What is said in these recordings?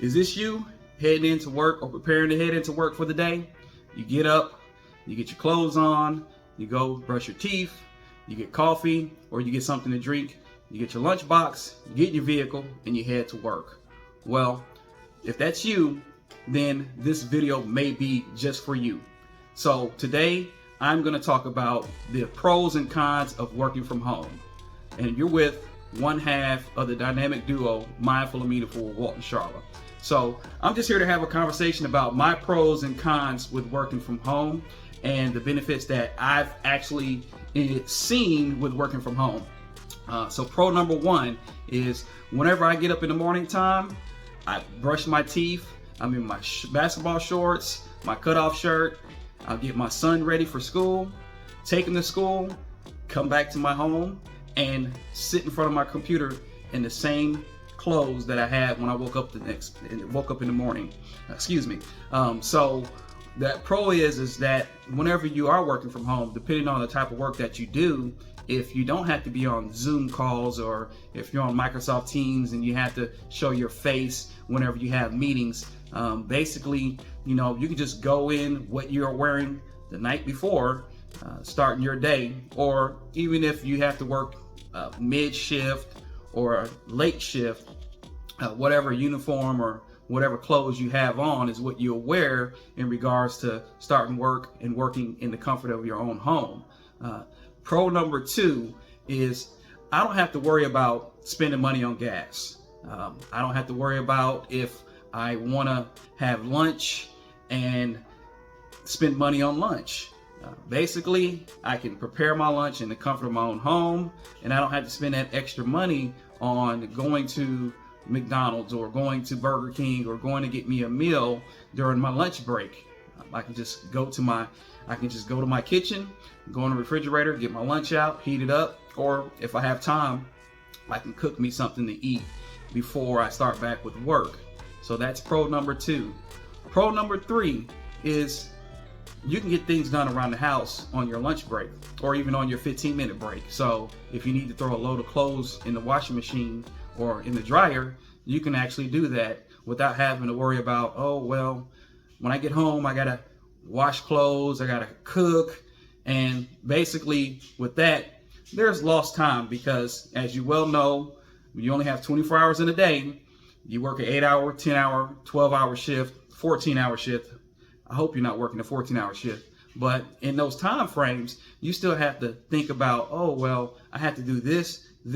Is this you heading into work or preparing to head into work for the day? You get up, you get your clothes on, you go brush your teeth, you get coffee or you get something to drink, you get your lunch box, you get in your vehicle, and you head to work. Well, if that's you, then this video may be just for you. So today, I'm going to talk about the pros and cons of working from home. And you're with one half of the dynamic duo, Mindful and Meaningful, Walt and Charla. So I'm just here to have a conversation about my pros and cons with working from home and the benefits that I've actually seen with working from home. So pro number one is whenever I get up in the morning time, I brush my teeth, I'm in my basketball shorts, my cutoff shirt, I'll get my son ready for school, take him to school, come back to my home, and sit in front of my computer in the same clothes that I had when I woke up in the morning. So that pro is that whenever you are working from home, depending on the type of work that you do, if you don't have to be on Zoom calls or if you're on Microsoft Teams and you have to show your face whenever you have meetings, basically, you can just go in what you're wearing the night before, starting your day, or even if you have to work mid-shift or late shift, whatever uniform or whatever clothes you have on is what you'll wear in regards to starting work and working in the comfort of your own home. Pro number two is I don't have to worry about spending money on gas. I don't have to worry about if I want to have lunch and spend money on lunch. Basically, I can prepare my lunch in the comfort of my own home, and I don't have to spend that extra money on going to McDonald's or going to Burger King or going to get me a meal during my lunch break. I can just go to my kitchen, go in the refrigerator, get my lunch out, heat it up, or if I have time, I can cook me something to eat before I start back with work. So that's pro number two. Pro number three is you can get things done around the house on your lunch break or even on your 15-minute break. So if you need to throw a load of clothes in the washing machine or in the dryer, you can actually do that without having to worry about, oh, well, when I get home, I gotta wash clothes, I gotta cook. And basically with that, there's lost time because as you well know, you only have 24 hours in a day. You work an 8-hour, 10-hour, 12-hour shift, 14-hour shift. I hope you're not working a 14-hour shift. But in those time frames, you still have to think about, oh, well, I have to do this, and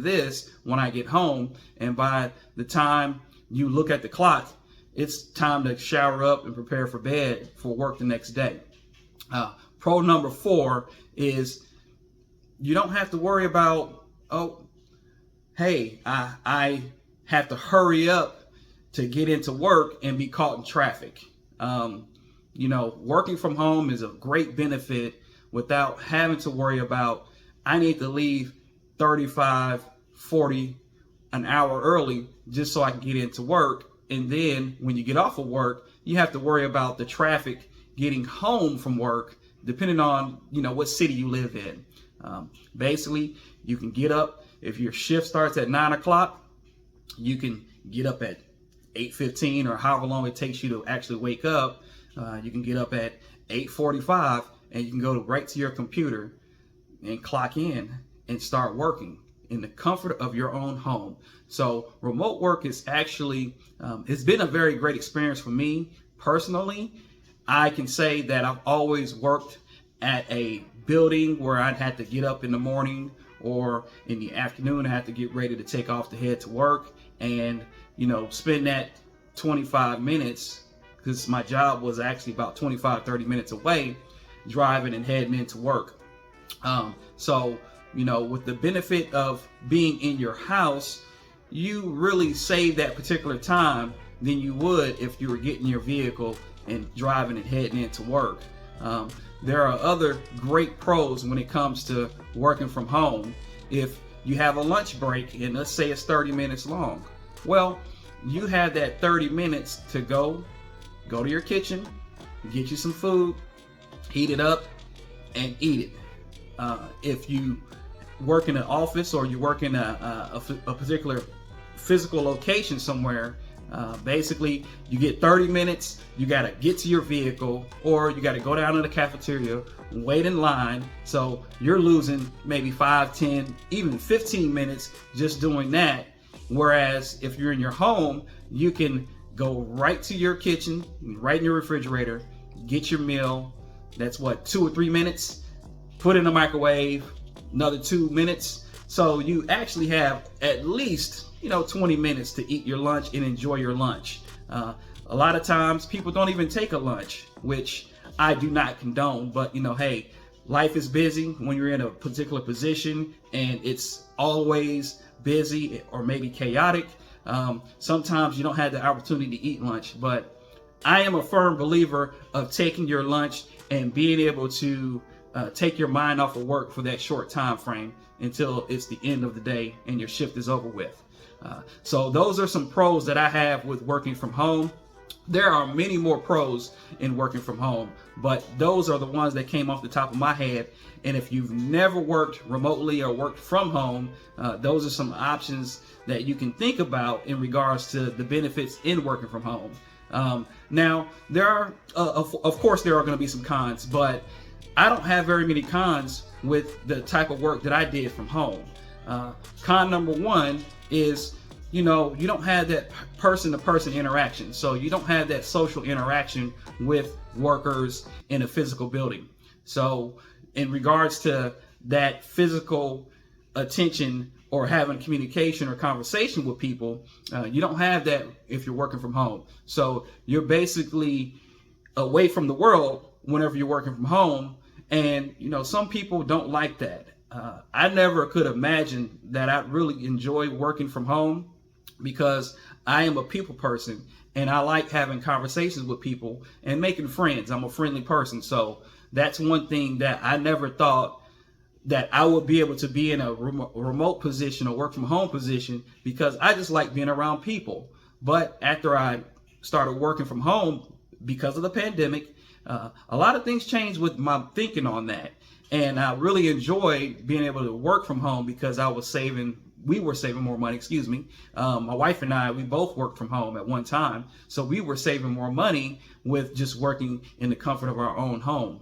this when I get home. And by the time you look at the clock, it's time to shower up and prepare for bed for work the next day. Pro number four is you don't have to worry about, oh, hey, I have to hurry up to get into work and be caught in traffic. Working from home is a great benefit without having to worry about, I need to leave 35, 40, an hour early just so I can get into work. And then when you get off of work, you have to worry about the traffic getting home from work, depending on, what city you live in. Basically, you can get up, if your shift starts at 9 o'clock, you can get up at 8:15 or however long it takes you to actually wake up. You can get up at 8:45 and you can go right to your computer and clock in and start working in the comfort of your own home. So remote work is actually, it's been a very great experience for me personally. I can say that I've always worked at a building where I'd have to get up in the morning or in the afternoon. I had to get ready to take off to head to work and, spend that 25 minutes because my job was actually about 25-30 minutes away, driving and heading into work. With the benefit of being in your house, you really save that particular time than you would if you were getting your vehicle and driving and heading into work. There are other great pros when it comes to working from home. If you have a lunch break and let's say it's 30 minutes long, well, you have that 30 minutes to go to your kitchen, get you some food, heat it up, and eat it. If you work in an office or you work in a particular physical location somewhere, basically you get 30 minutes, you got to get to your vehicle, or you got to go down to the cafeteria, wait in line. So you're losing maybe 5, 10, even 15 minutes just doing that. Whereas if you're in your home, you can go right to your kitchen, right in your refrigerator, get your meal. That's what, 2 or 3 minutes, put it in the microwave, another 2 minutes. So you actually have at least, 20 minutes to eat your lunch and enjoy your lunch. A lot of times people don't even take a lunch, which I do not condone, but hey, life is busy when you're in a particular position and it's always busy or maybe chaotic. Sometimes you don't have the opportunity to eat lunch, but I am a firm believer of taking your lunch and being able to take your mind off of work for that short time frame until it's the end of the day and your shift is over with. So those are some pros that I have with working from home. There are many more pros in working from home, but those are the ones that came off the top of my head. And if you've never worked remotely or worked from home, those are some options that you can think about in regards to the benefits in working from home. Now, there are, of course, there are going to be some cons, but I don't have very many cons with the type of work that I did from home. Con number one is, you don't have that person-to-person interaction. So you don't have that social interaction with workers in a physical building. So in regards to that physical attention or having communication or conversation with people, you don't have that if you're working from home. So you're basically away from the world whenever you're working from home. And, some people don't like that. I never could imagine that I'd really enjoy working from home because I am a people person and I like having conversations with people and making friends. I'm a friendly person. So that's one thing that I never thought that I would be able to be in a remote position or work from home position, because I just like being around people. But after I started working from home because of the pandemic, a lot of things changed with my thinking on that. And I really enjoyed being able to work from home because we were saving more money, My wife and I, we both worked from home at one time. So we were saving more money with just working in the comfort of our own home.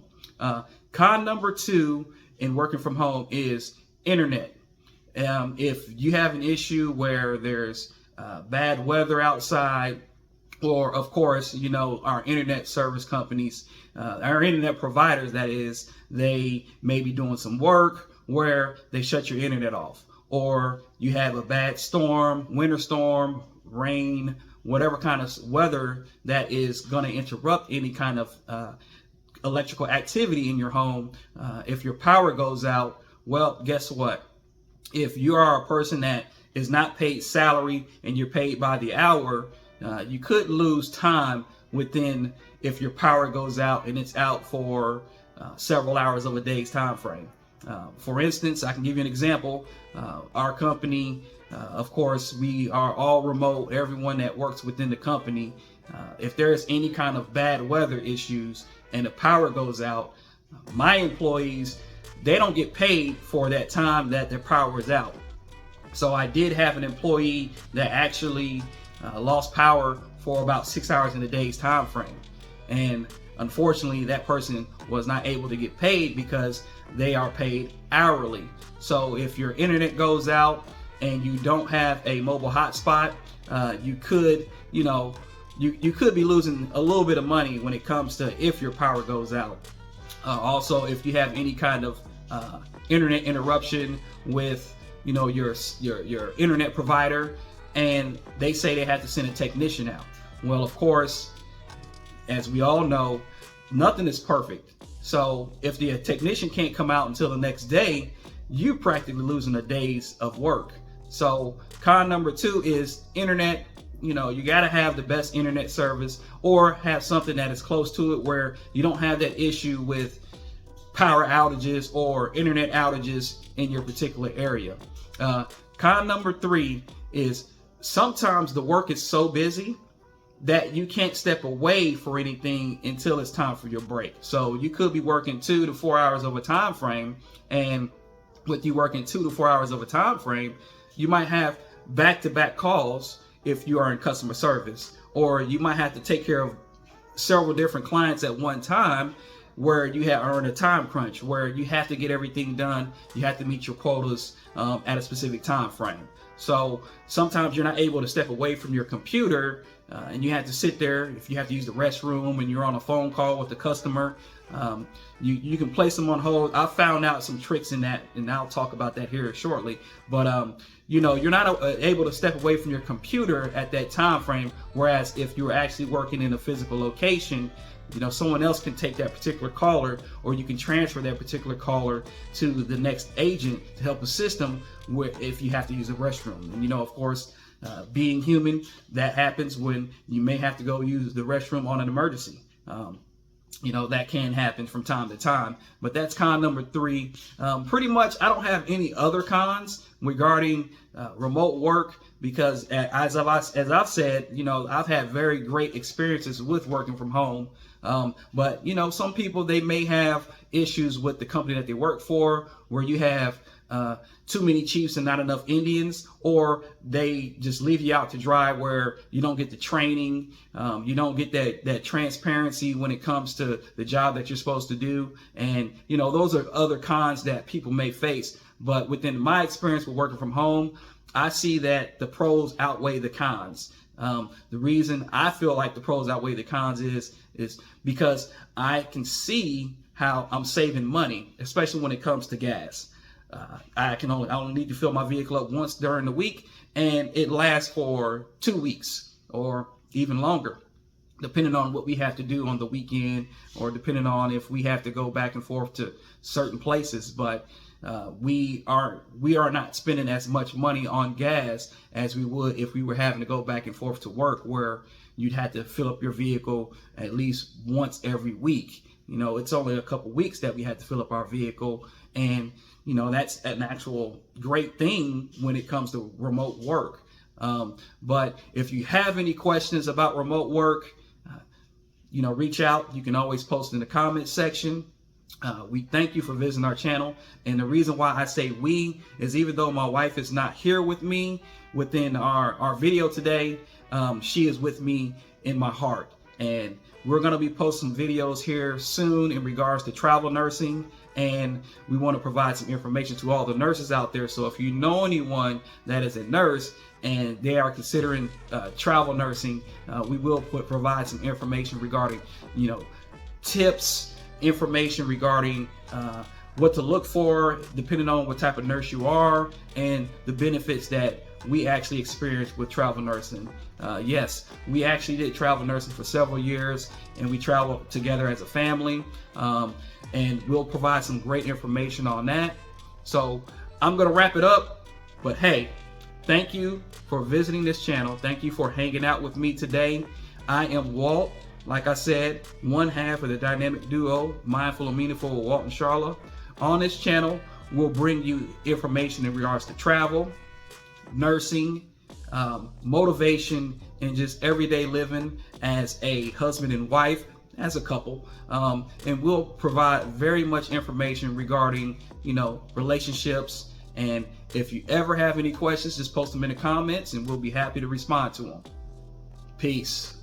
Con number two in working from home is internet. If you have an issue where there's bad weather outside, or of course, our internet service companies, our internet providers, that is, they may be doing some work where they shut your internet off, or you have a bad storm, winter storm, rain, whatever kind of weather that is going to interrupt any kind of electrical activity in your home. If your power goes out, well, guess what? If you are a person that is not paid salary and you're paid by the hour, you could lose time if your power goes out and it's out for several hours of a day's time frame. For instance, I can give you an example. Our company, of course, we are all remote. Everyone that works within the company, if there's any kind of bad weather issues and the power goes out, my employees, they don't get paid for that time that their power is out. So I did have an employee that actually lost power for about 6 hours in a day's time frame. And unfortunately, that person was not able to get paid because they are paid hourly. So if your internet goes out and you don't have a mobile hotspot, you could, you could be losing a little bit of money when it comes to if your power goes out. Also, if you have any kind of internet interruption with, your internet provider, and they say they have to send a technician out. Well, of course, as we all know, nothing is perfect. So if the technician can't come out until the next day, you're practically losing a day's of work. So con number two is internet. You got to have the best internet service, or have something that is close to it where you don't have that issue with power outages or internet outages in your particular area. Con number three is sometimes the work is so busy that you can't step away for anything until it's time for your break. So you could be working 2 to 4 hours of a time frame, and with you working 2 to 4 hours of a time frame, you might have back-to-back calls if you are in customer service, or you might have to take care of several different clients at one time, where you are in a time crunch, where you have to get everything done, you have to meet your quotas at a specific time frame. So sometimes you're not able to step away from your computer, and you have to sit there. If you have to use the restroom and you're on a phone call with the customer, you can place them on hold. I found out some tricks in that, and I'll talk about that here shortly. But you know, you're not able to step away from your computer at that time frame. Whereas if you're actually working in a physical location, you know, someone else can take that particular caller, or you can transfer that particular caller to the next agent to help assist them with if you have to use a restroom. And you know, of course, being human, that happens when you may have to go use the restroom on an emergency. You know, that can happen from time to time. But that's con number 3. Pretty much, I don't have any other cons regarding remote work, because as I've said, you know, I've had very great experiences with working from home. But you know, some people, they may have issues with the company that they work for, where you have too many chiefs and not enough Indians, or they just leave you out to dry, where you don't get the training, you don't get that transparency when it comes to the job that you're supposed to do. And you know, those are other cons that people may face. But within my experience with working from home, I see that the pros outweigh the cons. The reason I feel like the pros outweigh the cons is because I can see how I'm saving money, especially when it comes to gas. I only need to fill my vehicle up once during the week, and it lasts for 2 weeks or even longer, depending on what we have to do on the weekend, or depending on if we have to go back and forth to certain places. But we are not spending as much money on gas as we would if we were having to go back and forth to work, where you'd have to fill up your vehicle at least once every week. You know, it's only a couple weeks that we had to fill up our vehicle, and you know, that's an actual great thing when it comes to remote work. But if you have any questions about remote work, you know, reach out. You can always post in the comment section. We thank you for visiting our channel. And the reason why I say we is, even though my wife is not here with me within our video today, she is with me in my heart. And we're going to be posting videos here soon in regards to travel nursing, and we want to provide some information to all the nurses out there. So if you know anyone that is a nurse and they are considering travel nursing, we will provide some information regarding, you know, tips, information regarding what to look for depending on what type of nurse you are, and the benefits that we actually experienced with travel nursing. Yes, we actually did travel nursing for several years, and we traveled together as a family, and we'll provide some great information on that. So I'm gonna wrap it up, but hey, thank you for visiting this channel. Thank you for hanging out with me today. I am Walt. Like I said, one half of the dynamic duo, Mindful and Meaningful with Walt and Charla. On this channel, we'll bring you information in regards to travel, nursing, motivation, and just everyday living as a husband and wife, as a couple. And we'll provide very much information regarding, you know, relationships. And if you ever have any questions, just post them in the comments and we'll be happy to respond to them. Peace.